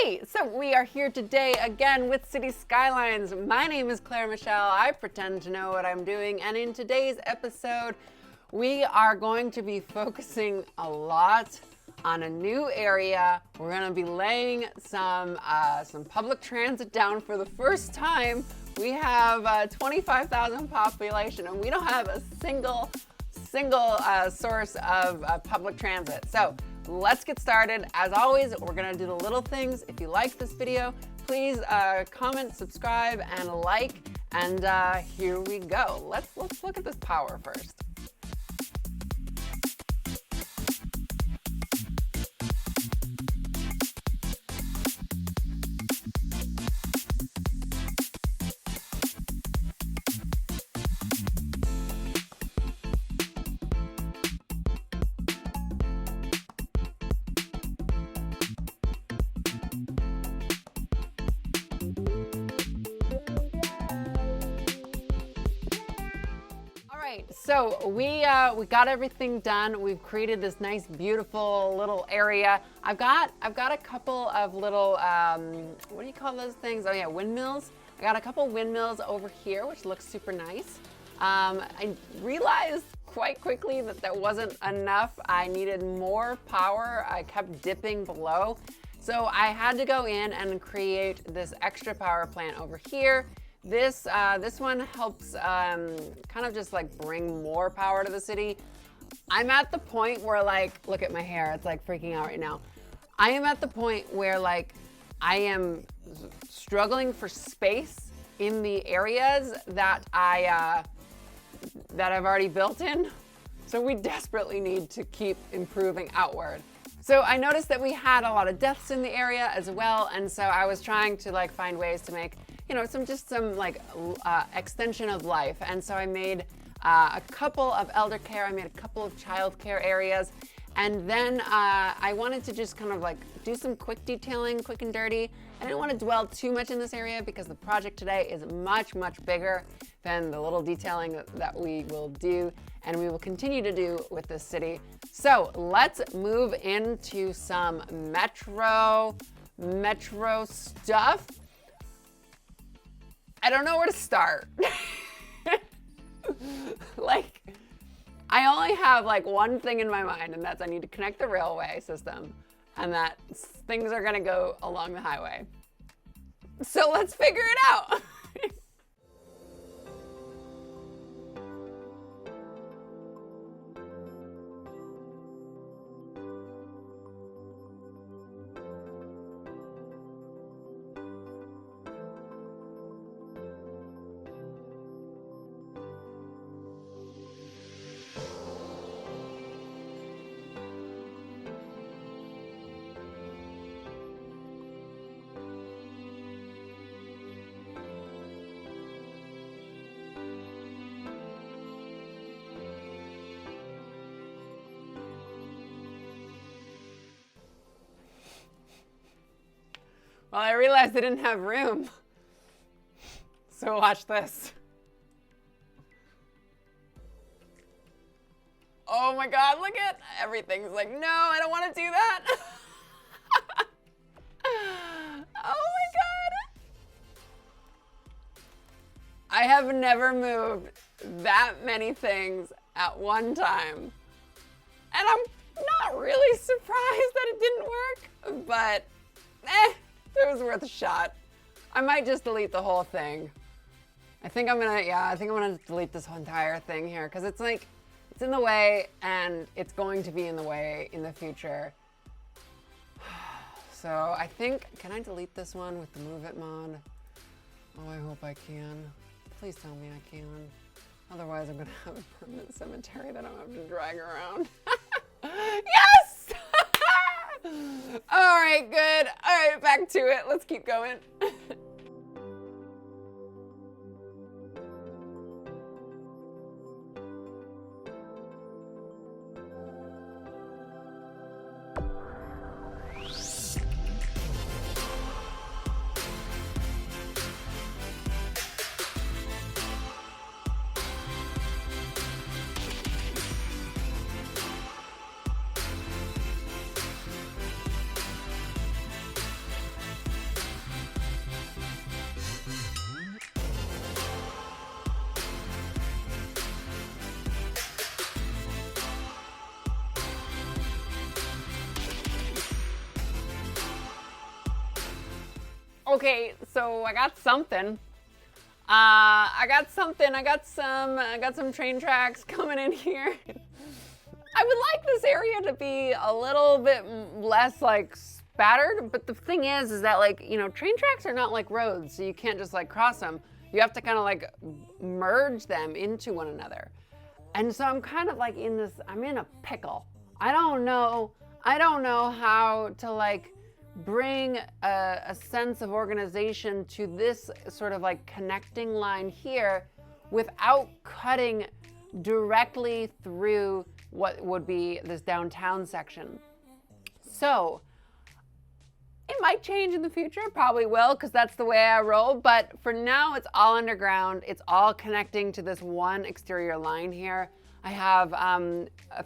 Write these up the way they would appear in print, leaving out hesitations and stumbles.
Hey, so we are here today again with Cities Skylines. My name is Claire Michelle. I pretend to know what I'm doing, and in today's episode, we are going to be focusing a lot on a new area. We're going to be laying some public transit down for the first time. We have 25,000 population, and we don't have a single source of public transit. So let's get started. As always, we're gonna do the little things. If you like this video, please comment, subscribe, and like. And here we go. Let's look at this power first. So we got everything done. We've created this nice, beautiful little area. I've got a couple of little what do you call those things? Oh yeah, windmills. I got a couple windmills over here, which looks super nice. I realized quite quickly that wasn't enough. I needed more power. I kept dipping below, so I had to go in and create this extra power plant over here. This one helps kind of just like bring more power to the city. I'm at the point where, like, look at my hair, it's like freaking out right now. I am at the point where, like, I am struggling for space in the areas that I've already built in. So we desperately need to keep improving outward. So I noticed that we had a lot of deaths in the area as well, and so I was trying to like find ways to make, you know, some like extension of life. And so I made a couple of elder care, I made a couple of child care areas, and then I wanted to just kind of like do some quick detailing, quick and dirty. I didn't want to dwell too much in this area because the project today is much, much bigger than the little detailing that we will do and we will continue to do with this city. So let's move into some metro stuff. I don't know where to start. Like, I only have like one thing in my mind, and that's I need to connect the railway system and that things are gonna go along the highway. So let's figure it out. Well, I realized I didn't have room. So watch this. Oh my God, look at everything's like, no, I don't want to do that. Oh my God. I have never moved that many things at one time. And I'm not really surprised that it didn't work, but it was worth a shot. I might just delete the whole thing. I think I'm gonna delete this whole entire thing here because it's like, it's in the way and it's going to be in the way in the future. So I think, can I delete this one with the Move It mod? Oh, I hope I can. Please tell me I can. Otherwise I'm gonna have a permanent cemetery that I don't have to drag around. Yes! All right, good. All right, back to it. Let's keep going. Okay, so I got something. I got some train tracks coming in here. I would like this area to be a little bit less like spattered, but the thing is that like, you know, train tracks are not like roads, so you can't just like cross them. You have to kind of like merge them into one another. And so I'm kind of like I'm in a pickle. I don't know how to like bring a sense of organization to this sort of like connecting line here without cutting directly through what would be this downtown section. So it might change in the future, probably will, because that's the way I roll. But for now, it's all underground. It's all connecting to this one exterior line here. I have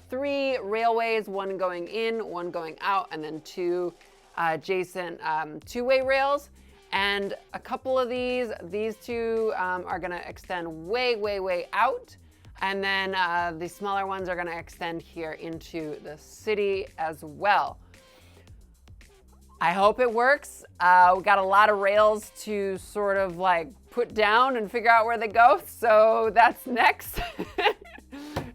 3 railways, one going in, one going out, and then 2 adjacent two-way rails. And a couple of these 2 are gonna extend way, way, way out. And then the smaller ones are gonna extend here into the city as well. I hope it works. We got a lot of rails to sort of like put down and figure out where they go. So that's next.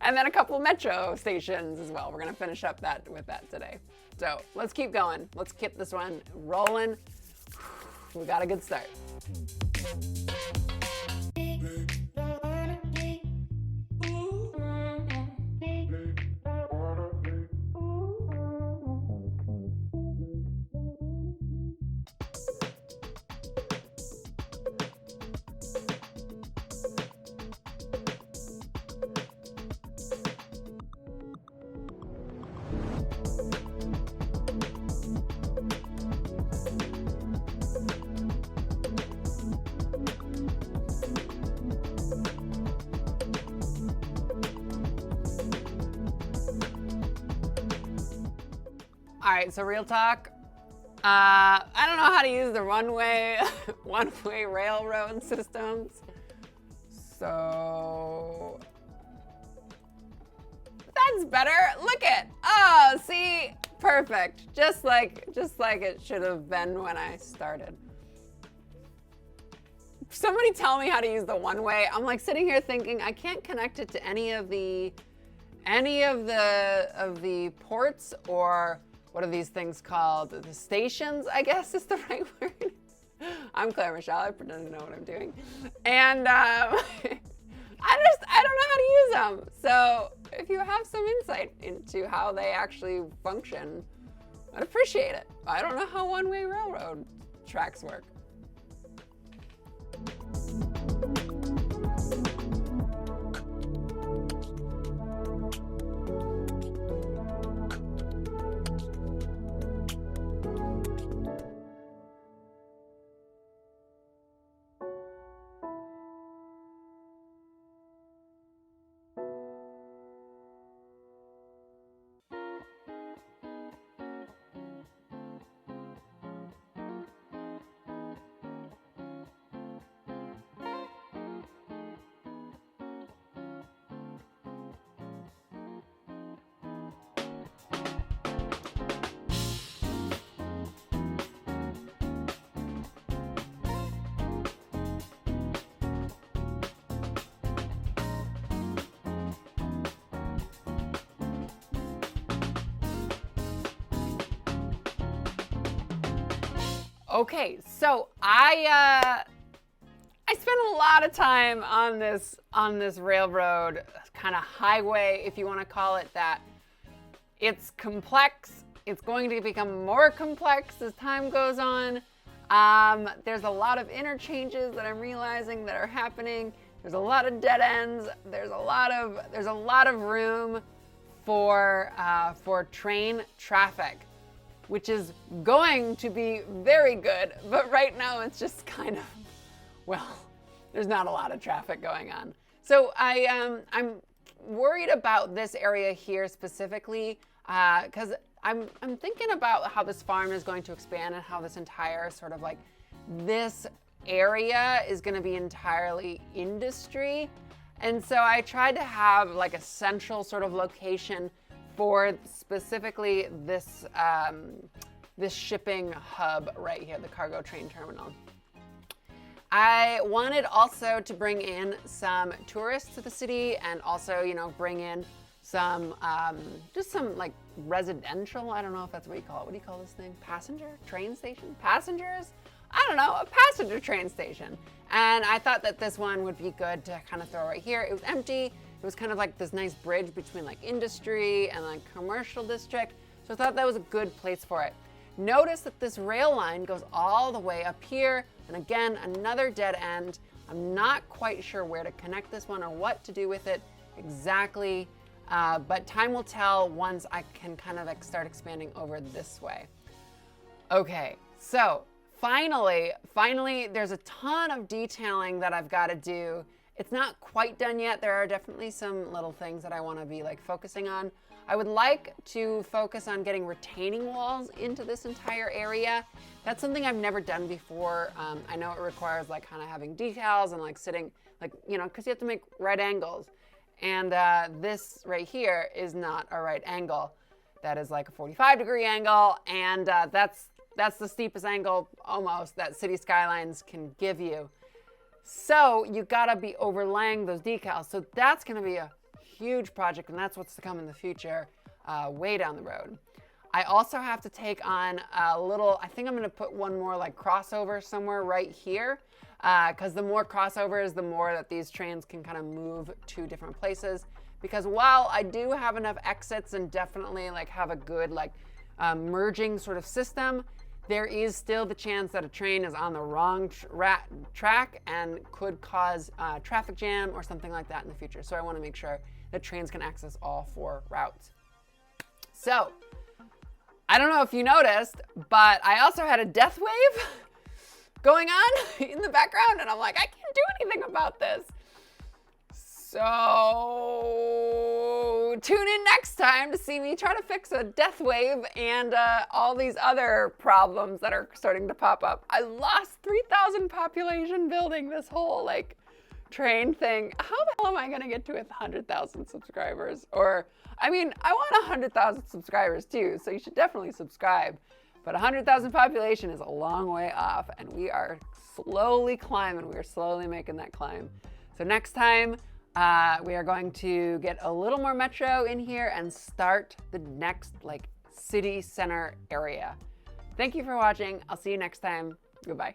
And then a couple of metro stations as well. We're gonna finish up with that today. So let's keep going. Let's keep this one rolling. We got a good start. All right, so real talk. I don't know how to use the one-way railroad systems. So that's better. Look at, oh, see, perfect. Just like it should have been when I started. Somebody tell me how to use the one-way. I'm like sitting here thinking I can't connect it to any of the ports, or what are these things called? The stations, I guess is the right word. I'm Claire Michelle, I pretend to know what I'm doing. And I don't know how to use them. So if you have some insight into how they actually function, I'd appreciate it. I don't know how one-way railroad tracks work. Okay, so I spent a lot of time on this railroad, kind of highway, if you want to call it that. It's complex. It's going to become more complex as time goes on. There's a lot of interchanges that I'm realizing that are happening. There's a lot of dead ends. There's a lot of room for train traffic, which is going to be very good. But right now it's just kind of, well, there's not a lot of traffic going on. So I'm worried about this area here specifically because I'm thinking about how this farm is going to expand and how this entire sort of like this area is going to be entirely industry. And so I tried to have like a central sort of location for specifically this this shipping hub right here, the cargo train terminal. I wanted also to bring in some tourists to the city and also, you know, bring in some, just some like residential, I don't know if that's what you call it. What do you call this thing? Passenger? Train station? Passengers? I don't know, a passenger train station. And I thought that this one would be good to kind of throw right here. It was empty. It was kind of like this nice bridge between like industry and like commercial district. So I thought that was a good place for it. Notice that this rail line goes all the way up here. And again, another dead end. I'm not quite sure where to connect this one or what to do with it exactly. But time will tell once I can kind of like start expanding over this way. Okay, so finally, there's a ton of detailing that I've got to do. It's not quite done yet. There are definitely some little things that I want to be like focusing on. I would like to focus on getting retaining walls into this entire area. That's something I've never done before. I know it requires like kind of having decals and like sitting, like, you know, because you have to make right angles. And this right here is not a right angle. That is like a 45-degree angle, and that's the steepest angle almost that Cities Skylines can give you. So you gotta be overlaying those decals. So that's gonna be a huge project, and that's what's to come in the future, way down the road. I also have to take on a little, I think I'm gonna put one more like crossover somewhere right here, because the more crossovers, the more that these trains can kind of move to different places. Because while I do have enough exits and definitely like have a good like merging sort of system, there is still the chance that a train is on the wrong track and could cause traffic jam or something like that in the future. So I want to make sure that trains can access all 4 routes. So I don't know if you noticed, but I also had a death wave going on in the background, and I'm like, I can't do anything about this. So tune in next time to see me try to fix a death wave and all these other problems that are starting to pop up. I lost 3,000 population building this whole like train thing. How the hell am I gonna get to 100,000 subscribers? Or, I mean, I want 100,000 subscribers too, so you should definitely subscribe. But 100,000 population is a long way off, and we are slowly climbing. We are slowly making that climb. So next time, we are going to get a little more metro in here and start the next like city center area. Thank you for watching. I'll see you next time. Goodbye.